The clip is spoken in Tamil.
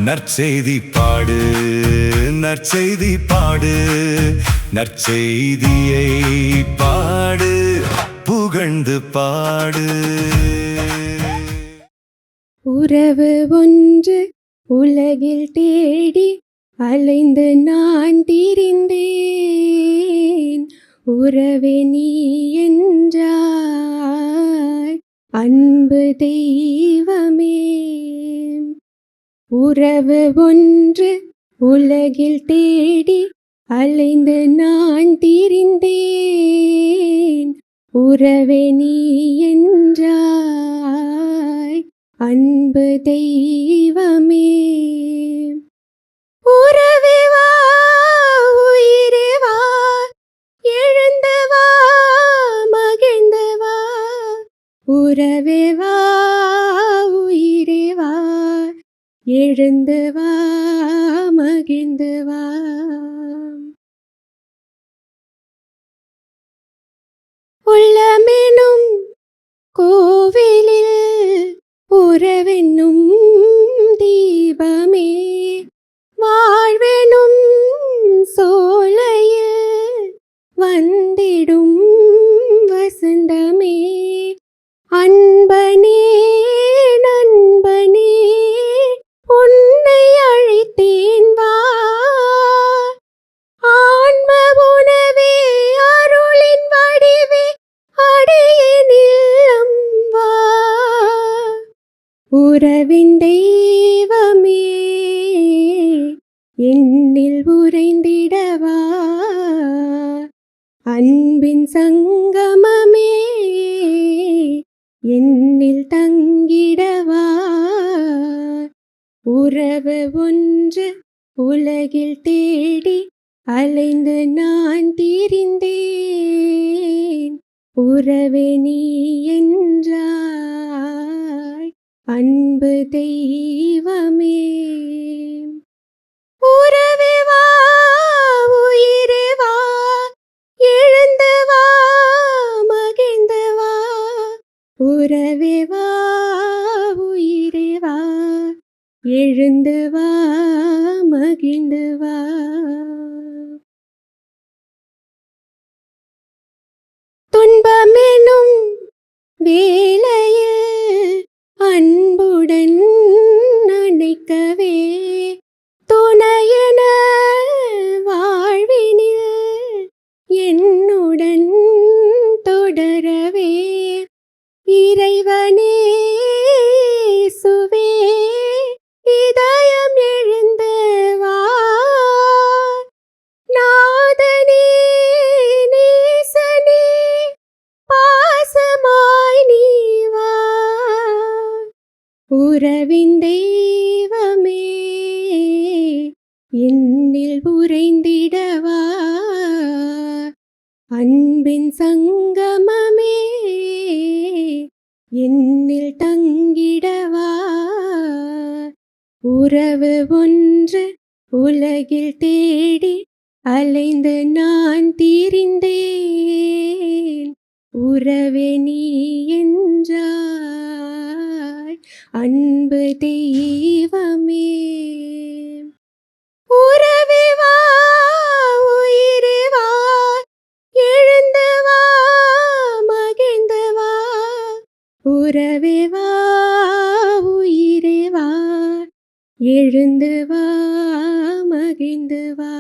நற்செய்தி பாடு, நற்செய்தி பாடு, நற்செய்தியை பாடு, புகழ்ந்து பாடு. உறவு ஒன்று உலகில் தேடி அலைந்து நான் திரிந்தேன். உறவே நீ என்றாய் அன்பு தெய்வமே. உறவு ஒன்று உலகில் தேடி அலைந்து நான் திரிந்தேன். உறவே நீ என்றாய் அன்பு தெய்வமே. உறவே வா, உயிரே வா, எழுந்து வா, மகிழ்ந்து வா. உறவே வா, உயிரே வா, எழுந்து வா, மகிழ்ந்து வா. உள்ளமெனும் கோவிலில் உறவென்னும் தீபமே, வாழ்வெனும் சோலையில் வந்திடும் வசந்தமே. அன்பனே நண்பனே உன்னை அழைத்தேன் வா. ஆன்ம உணவே அருளின் வடிவே அடியேனில்லம் வா. உறவின் தெய்வமே என்னில் உறைந்திடவா. அன்பின் சங்கமமே என்னில் தங்கிடவா. உறவு ஒன்று உலகில் தேடி அலைந்து நான் திரிந்தேன். உறவே நீ என்றாய் அன்பு தெய்வமே. உறவே வா, உயிரே வா, எழுந்து வா, மகிழ்ந்து வா. உறவே வா, உயிரே வா, எழுந்து வா, மகிழ்ந்து வா. துன்பமெனும் வேளையில் அன்புடன் அணைக்கவே, துணையென வாழ்வினில் என்னுடன் தொடரவே. இறைவனே இயேசுவே இதயம் எழுந்து வா. நாதனே நேசனே பாசமாய் நீ வா. உறவின் தெய்வமே என்னில் உறைந்திடவா. அன்பின் சங்கமமே என்னில் தங்கிடவா. உறவு ஒன்று உலகில் தேடி அலைந்து நான் திரிந்தேன். உறவே நீ என்றாய் அன்பு தெய்வமே. உறவே வா, உயிரே வா, எழுந்து வா, மகிழ்ந்து வா. உறவே வா, உயிரே வா, எழுந்து வா, மகிழ்ந்து வா.